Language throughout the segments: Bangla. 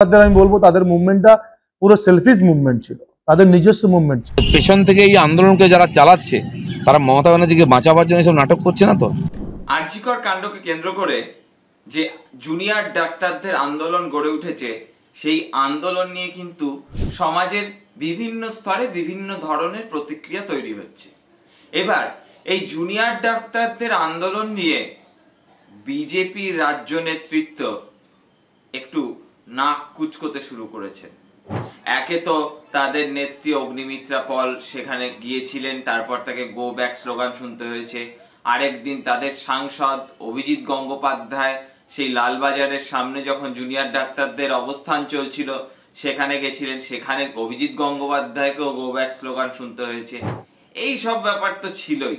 আমি বলবো তাদের মুভমেন্টটা পুরো সেলফিশ মুভমেন্ট ছিল, তাদের নিজস্ব মুভমেন্ট ছিল। পেছন থেকে এই আন্দোলনকে যারা চালাচ্ছে তারা মমতা ব্যানার্জিকে বাঁচাবার জন্য এসব নাটক করছে না তো। আর.জি. কর কাণ্ডকে কেন্দ্র করে যে জুনিয়র ডাক্তারদের আন্দোলন গড়ে উঠেছে, সেই আন্দোলন নিয়ে কিন্তু সমাজের বিভিন্ন স্তরে বিভিন্ন ধরনের প্রতিক্রিয়া তৈরি হচ্ছে। এবার এই জুনিয়র ডাক্তারদের আন্দোলন নিয়ে বিজেপির রাজ্য নেতৃত্ব একটু নাক কুচকোতে শুরু করেছে। একে তো তাদের নেত্রী অগ্নিমিত্রা পল সেখানে গিয়েছিলেন, তারপর তাকে গো ব্যাক স্লোগান শুনতে হয়েছে। আরেকদিন তাদের সাংসদ অভিজিৎ গঙ্গোপাধ্যায় সেই লালবাজারের সামনে যখন জুনিয়র ডাক্তারদের অবস্থান চলছিল সেখানে গেছিলেন, সেখানে অভিজিৎ গঙ্গোপাধ্যায়কেও গো ব্যাক স্লোগান শুনতে হয়েছে। এই সব ব্যাপার তো ছিলই।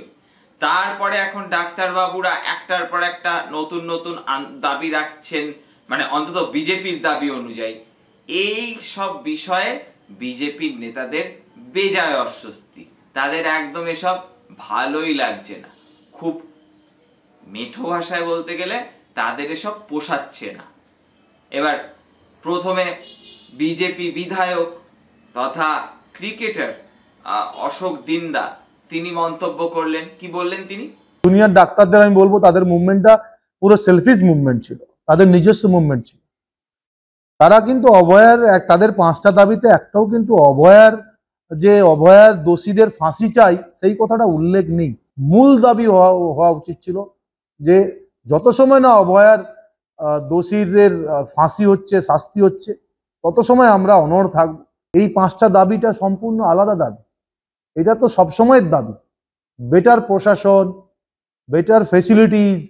তারপরে এখন ডাক্তার বাবুরা একটার পর একটা নতুন নতুন দাবি রাখছেন, মানে অন্তত বিজেপির দাবি অনুযায়ী। এই সব বিষয়ে বিজেপির নেতাদের বেজায় অস্বস্তি, তাদের একদম এসব ভালোই লাগছে না। খুব মেঠো ভাষায় বলতে গেলে তাদের এসব পোষাচ্ছে না। এবার প্রথমে বিজেপি বিধায়ক তথা ক্রিকেটার অশোক দিন্দা তিনি মন্তব্য করলেন। কি বললেন তিনি? জুনিয়র ডাক্তারদের আমি বলবো তাদের মুভমেন্টটা পুরো সেলফিশ মুভমেন্ট ছিল, তাদের নিজস্ব মুভমেন্ট ছিল। তারা কিন্তু অভয়ার তাদের 5টা দাবিতে একটাও কিন্তু অভয়ার দোষীদের ফাঁসি চাই সেই কথাটা উল্লেখ নেই। মূল দাবি হওয়া উচিত ছিল যে যত সময় না অভয়ার দোষীদের ফাঁসি হচ্ছে, শাস্তি হচ্ছে, তত সময় আমরা অনড় থাকবো। এই 5টা দাবিটা সম্পূর্ণ আলাদা দাবি। এটা তো সবসময়ের দাবি। বেটার প্রশাসন, বেটার ফেসিলিটিস,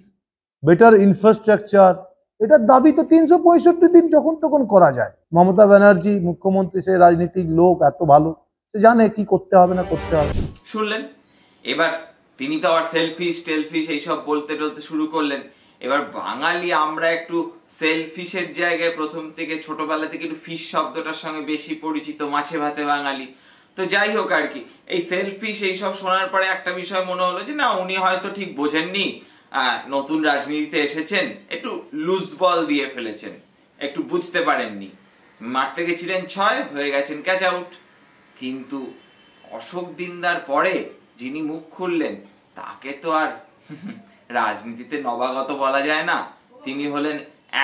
বেটার ইনফ্রাস্ট্রাকচার, এটার দাবি তো 365 দিন যখন তখন করা যায়। মমতা ব্যানার্জি মুখ্যমন্ত্রী, সে রাজনীতিক লোক, এত ভালো, সে জানে কি করতে হবে না করতে হবে। শুনলেন? এবার তিনি তো আবার সেলফিশ টেলফিশ এইসব বলতে শুরু করলেন। এবার বাঙালি আমরা একটু সেলফিশের জায়গায় প্রথম থেকে ছোটবেলা থেকে একটু ফিশ শব্দটার সঙ্গে বেশি পরিচিত, মাছে ভাতে বাঙালি। তো যাই হোক আর কি, এই সেলফিশ এইসব শোনার পরে একটা বিষয় মনে হলো যে না, উনি হয়তো ঠিক বোঝেননি, নতুন রাজনীতিতে এসেছেন, একটু লুজ বল দিয়ে ফেলেছেন, একটু বুঝতে পারেননি, মারতে গেছিলেন 6, হয়ে গেছেন ক্যাচ আউট। কিন্তু অশোক দিন্দার পরে যিনি মুখ খুললেন তাকে তো আর রাজনীতিতে নবাগত বলা যায় না। তিনি হলেন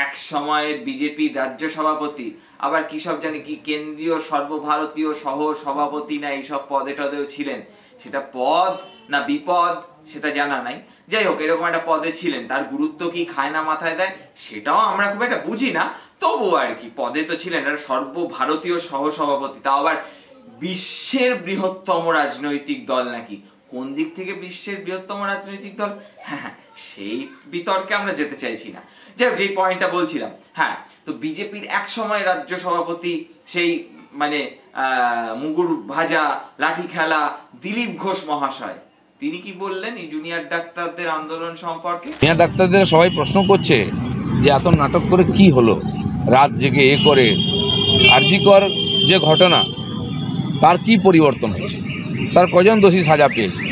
এক সময়ের বিজেপি রাজ্য সভাপতি, আবার কি সব জানি কি কেন্দ্রীয় সর্বভারতীয় সহ সভাপতি না এইসব পদে টদেও ছিলেন। সেটা পদ না বিপদ সেটা জানা নাই, যাই হোক এরকম একটা পদে ছিলেন। তার গুরুত্ব কি খায় না মাথায় দেয় সেটাও আমরা খুব একটা বুঝি না, তবু আর কি পদে তো ছিলেন। আর সর্বভারতীয় সহ সভাপতি, তাও আবার বিশ্বের বৃহত্তম রাজনৈতিক দল নাকি। কোন দিক থেকে বিশ্বের বৃহত্তম রাজনৈতিক দল, হ্যাঁ সেই বিতর্কে আমরা যেতে চাইছি না। যাই হোক, যে পয়েন্টটা বলছিলাম, হ্যাঁ, তো বিজেপির এক সময় রাজ্য সভাপতি, সেই মানে মুগুর ভাজা লাঠি খেলা দিলীপ ঘোষ মহাশয়, তিনি কি বললেন এই জুনিয়র ডাক্তারদের আন্দোলন সম্পর্কে? জুনিয়র ডাক্তারদের সবাই প্রশ্ন করছে যে এত নাটক করে কি হলো, রাত জেগে করে। আর.জি. কর যে ঘটনা, তার কি পরিবর্তন হয়েছে? তার কজন দোষী সাজা পেয়েছে?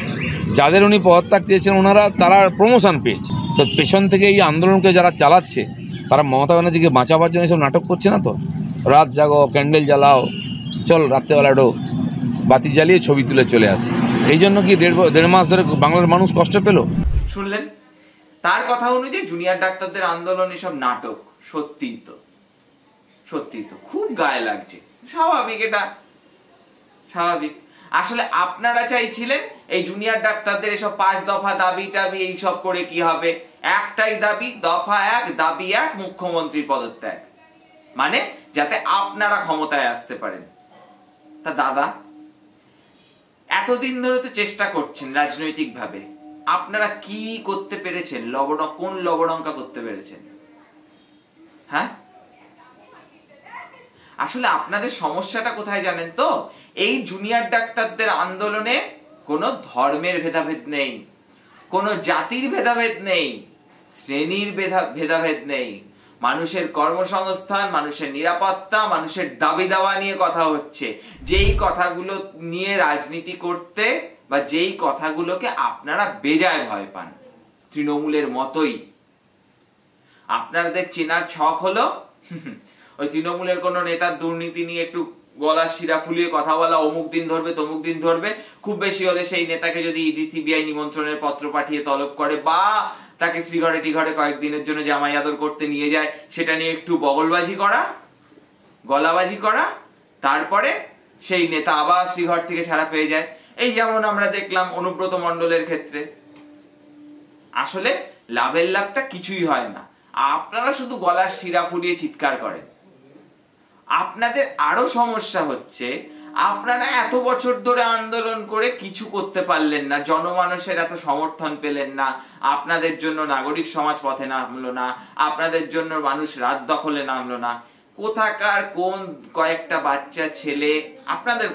যাদের উনি পদত্যাগ চেয়েছেন তারা প্রমোশন পেয়েছে। তো পেছন থেকে এই আন্দোলনকে যারা চালাচ্ছে তারা মমতা ব্যানার্জিকে বাঁচাবার জন্য এসব নাটক করছে না তো। রাত জাগো, ক্যান্ডেল জ্বালাও, চল রাত্রেবেলা একটু বাতি জ্বালিয়ে ছবি তুলে চলে আসে। এই জন্য কি দেড় মাস ধরে বাংলার মানুষ কষ্ট পেল? শুনলেন? তার কথা অনুযায়ী জুনিয়র ডাক্তারদের আন্দোলন এসব নাটক। সত্যিই তো খুব গায়ে লাগছে। স্বাভাবিক, এটা স্বাভাবিক। আসলে আপনারা চাইছিলেন এই জুনিয়র ডাক্তারদের এসব 5 দফা দাবি টাবি এইসব করে কি হবে? একটাই দাবি, দফা 1, দাবি 1, মুখ্যমন্ত্রীর পদত্যাগ, মানে যাতে আপনারা ক্ষমতায় আসতে পারেন। তা দাদা, এতদিন ধরে তো চেষ্টা করছেন রাজনৈতিক ভাবে, আপনারা কি করতে পেরেছেন? কোন লবণঙ্কা করতে পেরেছেন? হ্যাঁ, আসলে আপনাদের সমস্যাটা কোথায় জানেন তো? এই জুনিয়র ডাক্তারদের আন্দোলনে কোনো ধর্মের ভেদাভেদ নেই, কোনো জাতির ভেদাভেদ নেই, শ্রেণীর ভেদাভেদ নেই। মানুষের কর্মসংস্থান, মানুষের নিরাপত্তা, মানুষের দাবি দাওয়া নিয়ে কথা হচ্ছে। যেই কথাগুলো নিয়ে রাজনীতি করতে বা যেই কথাগুলোকে আপনারা বেজায় ভয় পান, তৃণমূলের মতোই। আপনাদের চেনার ছক হলো ওই তৃণমূলের কোনো নেতার দুর্নীতি নিয়ে একটু গলার শিরা ফুলিয়ে কথা বলা, অমুক দিন ধরবে তমুক দিন ধরবে, খুব বেশি হলে সেই নেতাকে যদি ইডি সিবিআই নিমন্ত্রণের পত্র পাঠিয়ে তলব করে বা তাকে শ্রীঘরে টিঘরে কয়েকদিনের জন্য জামাই আদর করতে নিয়ে যায়, সেটা নিয়ে একটু বগলবাজি করা, গলাবাজি করা, তারপরে সেই নেতা আবার শ্রীঘর থেকে ছাড়া পেয়ে যায়। এই যেমন আমরা দেখলাম অনুব্রত মণ্ডলের ক্ষেত্রে। আসলে লাভের লাভটা কিছুই হয় না, আপনারা শুধু গলার শিরা ফুলিয়ে চিৎকার করেন। আপনাদের আরো সমস্যা হচ্ছে, আপনারা এত বছর ধরে আন্দোলন করে কিছু করতে পারলেন না, জনমানুষের এত সমর্থন পেলেন না, আপনাদের জন্য নাগরিক সমাজ পথে নামলো না, আপনাদের জন্য মানুষ রাত দখলে নামলো না। কোথাকার কোন কয়েকটা বাচ্চা ছেলে, আপনাদের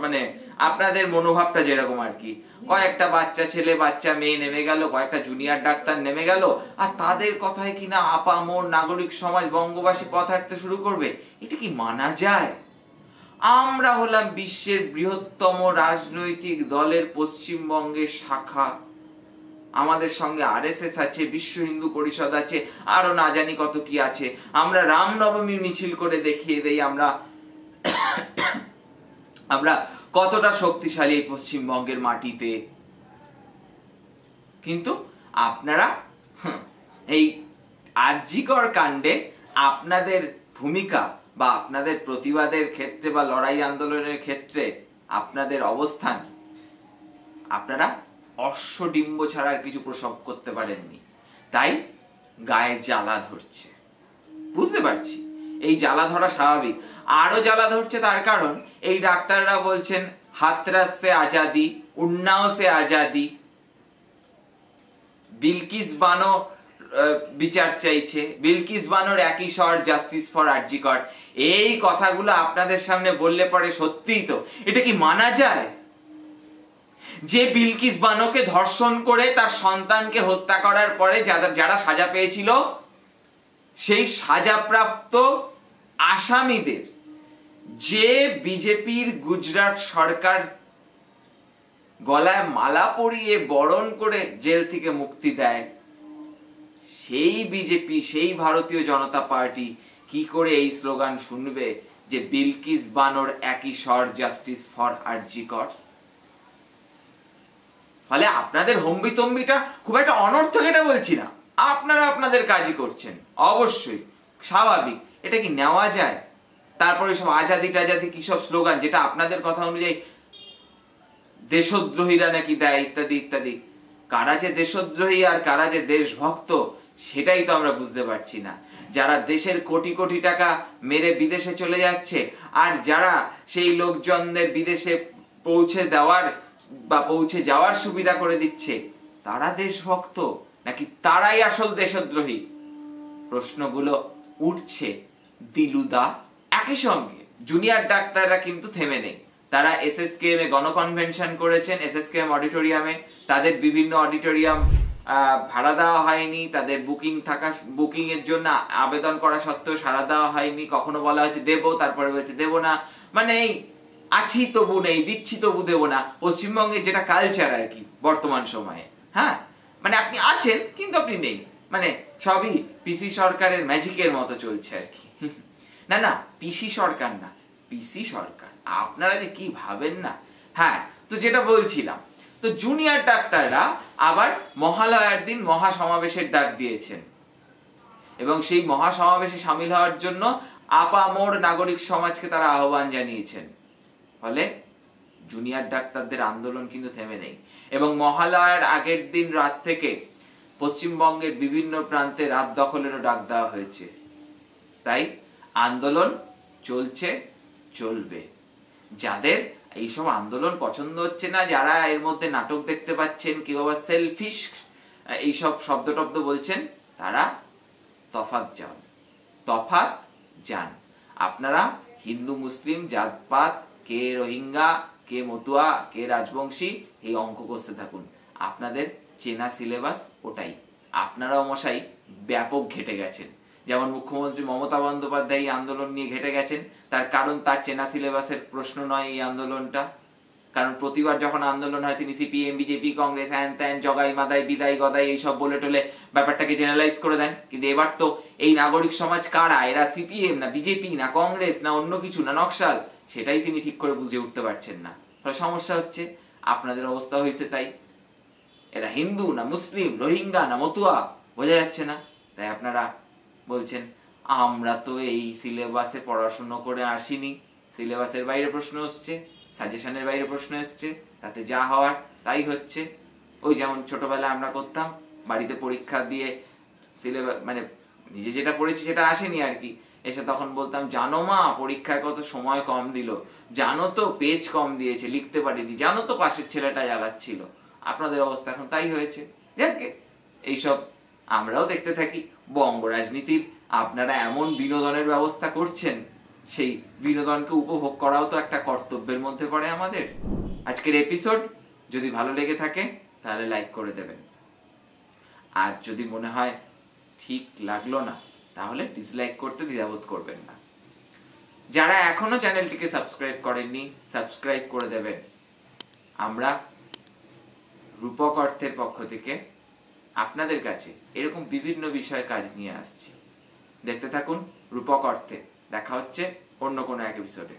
মানে আপনাদের মনোভাবটা যেরকম আর কি, কয়েকটা বাচ্চা ছেলে বাচ্চা মেয়ে নেমে গেল, কয়েকটা জুনিয়র ডাক্তার নেমে গেল, আর তাদের কথায় কিনা আপামর নাগরিক সমাজ বঙ্গবাসী পথ হাঁটতে শুরু করবে? এটা কি মানা যায়? আমরা হলাম বিশ্বের বৃহত্তম রাজনৈতিক দলের পশ্চিমবঙ্গের শাখা, আমাদের সঙ্গে আরএসএস আছে, বিশ্ব হিন্দু পরিষদ আছে, আরো না জানি কত কি আছে। আমরা রামনবমীর মিছিল করে দেখিয়ে দেই আমরা কতটা শক্তিশালী এই পশ্চিমবঙ্গের মাটিতে। কিন্তু আপনারা এই আরজিকর কাণ্ডে আপনাদের ভূমিকা বা আপনাদের প্রতিবাদের ক্ষেত্রে বা লড়াই আন্দোলনের ক্ষেত্রে আপনাদের অবস্থান, আপনারা অশ্বডিম্ব ছাড়া আর কিছু প্রসব করতে পারেননি, তাই গায়ে জ্বালা ধরছে। বুঝতে পারছি এই জ্বালা ধরা স্বাভাবিক। আরো জ্বালা ধরছে তার কারণ এই ডাক্তাররা বলছেন হাতরাস সে আজাদি, উন্নাও সে আজাদি, বিলকিস বানো বিচার চাইছে, বিলকিস বানোর একই স্বর, জাস্টিস ফর আরজি কর। এই কথাগুলো আপনাদের সামনে বললে পরে সত্যিই তো এটা কি মানা যায় যে বিলকিস বানোকে ধর্ষণ করে তার সন্তানকে হত্যা করার পরে যারা সাজা পেয়েছিল সেই সাজাপ্রাপ্ত আসামিদের যে বিজেপির গুজরাট সরকার গলায় মালা পরিয়ে বরণ করে জেল থেকে মুক্তি দেয়, সেই বিজেপি, সেই ভারতীয় জনতা পার্টি কি করে এই স্লোগান শুনবে যে বিলকিস বানোর একই স্বর, জাস্টিস ফর আরজি কর? ফলে আপনাদের হম্বিতম্বিটা খুব একটা অনর্থক এটা বলছি না, আপনারা আপনাদের কাজই করছেন, অবশ্যই স্বাভাবিক। এটা কি নেওয়া যায়? তারপরে সব আজাদি টাজাদি কি সব স্লোগান, যেটা আপনাদের কথা অনুযায়ী দেশদ্রোহীরা নাকি দেয় ইত্যাদি ইত্যাদি। কারা যে দেশদ্রোহী আর কারা যে দেশভক্ত সেটাই তো আমরা বুঝতে পারছি না। যারা দেশের কোটি কোটি টাকা মেরে বিদেশে চলে যাচ্ছে আর যারা সেই লোকজনদের বিদেশে পৌঁছে দেওয়ার বা পৌঁছে যাওয়ার সুবিধা করে দিচ্ছে, তারা দেশভক্ত নাকি তারাই আসল দেশদ্রোহী? প্রশ্নগুলো উঠছে দিলুদা। একই সঙ্গে জুনিয়র ডাক্তাররা কিন্তু থেমে নেই, তারা এসএসকেএম এ গণকনভেনশন করেছেন, এসএসকেএম অডিটোরিয়ামে। তাদের বিভিন্ন অডিটোরিয়াম ভাড়া দেওয়া হয়নি, তাদের বুকিং এর জন্য আবেদন করা সত্ত্বেও সাড়া দেওয়া হয়নি। কখনো বলা হয়েছে দেবো, তারপরে বলছে দেবো না, মানে এই আছি তবু নেই, দিচ্ছি তবু দেবো না, পশ্চিমবঙ্গের যেটা কালচার আর কি বর্তমান সময়ে। হ্যাঁ, মানে আপনি আছেন কিন্তু আপনি নেই, মানে সবই পিসি সরকারের ম্যাজিকের মতো চলছে আর কি। না না, পিসি সরকার না, পিসি সরকার। আপনারা যে কি ভাবেন না। হ্যাঁ, তো যেটা বলছিলাম, তো জুনিয়র ডাক্তাররা আবার মহালয়ার দিন মহাসমাবেশের ডাক দিয়েছেন এবং সেই মহাসমাবেশে সামিল হওয়ার জন্য আপামর নাগরিক সমাজকে তারা আহ্বান জানিয়েছেন। ফলে জুনিয়র ডাক্তারদের আন্দোলন কিন্তু থেমে নেই এবং মহালয়ার আগের দিন রাত থেকে পশ্চিমবঙ্গের বিভিন্ন প্রান্তে রাত দখলেরও ডাক দেওয়া হয়েছে। তাই আন্দোলন চলছে, চলবে। যাদের এইসব আন্দোলন পছন্দ হচ্ছে না, যারা এর মধ্যে নাটক দেখতে পাচ্ছেন, কেউ আবার সেলফিশ এইসব শব্দ টব্দ বলছেন, তারা তফাৎ যান। আপনারা হিন্দু মুসলিম জাতপাত, কে রোহিঙ্গা, কে মতুয়া, কে রাজবংশী, এই অঙ্ক কষতে থাকুন। আপনাদের চেনা সিলেবাস ওটাই। আপনারাও মশাই ব্যাপক ঘেটে গেছেন। যেমন মুখ্যমন্ত্রী মমতা বন্দ্যোপাধ্যায় এই আন্দোলন নিয়ে ঘেটে গেছেন, তার কারণ তার চেনা সিলেবাসের প্রশ্ন নয় এই আন্দোলনটা, কারণ প্রতিবার যখন আন্দোলন হয় তিনি সিপিএম, বিজেপি, কংগ্রেস, হ্যান ত্যান, জগাই মাদাই, বিদায় গদাই এইসব বলে টলে ব্যাপারটাকে জেনারেলাইজ করে দেন। কিন্তু এবার তো এই নাগরিক সমাজ কারা, এরা সিপিএম না বিজেপি না কংগ্রেস না অন্য কিছু না নকশাল, সেটাই তিনি ঠিক করে বুঝে উঠতে পারছেন না। ফলে সমস্যা হচ্ছে, আপনাদের অবস্থা হয়েছে তাই। এরা হিন্দু না মুসলিম, রোহিঙ্গা না মতুয়া, বোঝা যাচ্ছে না। তাই আপনারা বলছেন আমরা তো এই সিলেবাসে পড়াশোনা করে আসিনি, সিলেবাসের বাইরে প্রশ্ন আসছে, সাজেশনের বাইরে প্রশ্ন এসছে, তাতে যা হওয়ার তাই হচ্ছে। ওই যেমন ছোটবেলায় আমরা করতাম, বাড়িতে পরীক্ষা দিয়ে সিলেবাস মানে নিজে যেটা পড়েছি সেটা আসেনি আর কি, এসে তখন বলতাম জানো মা পরীক্ষায় কত সময় কম দিল, জানো তো পেজ কম দিয়েছে লিখতে পারিনি, জানো তো পাশের ছেলেটা জ্বালাচ্ছিল। আপনাদের অবস্থা এখন তাই হয়েছে। যাকে এইসব আমরাও দেখতে থাকি। বঙ্গ রাজনীতির আপনারা এমন বিনোদনের ব্যবস্থা করছেন, সেই বিনোদনকে উপভোগ করাও তো একটা কর্তব্যের মধ্যে পড়ে আমাদের। আজকের এপিসোড যদি ভালো লেগে থাকে তাহলে লাইক করে দেবেন, আর যদি মনে হয় ঠিক লাগলো না তাহলে ডিসলাইক করতে দ্বিধাবোধ করবেন না। যারা এখনো চ্যানেলটিকে সাবস্ক্রাইব করেননি সাবস্ক্রাইব করে দেবেন। আমরা রূপক অর্থের পক্ষ থেকে আপনাদের কাছে এরকম বিভিন্ন বিষয়ে কাজ নিয়ে আসছি। দেখতে থাকুন রূপক অর্থে। দেখা হচ্ছে অন্য কোনো এক এপিসোডে।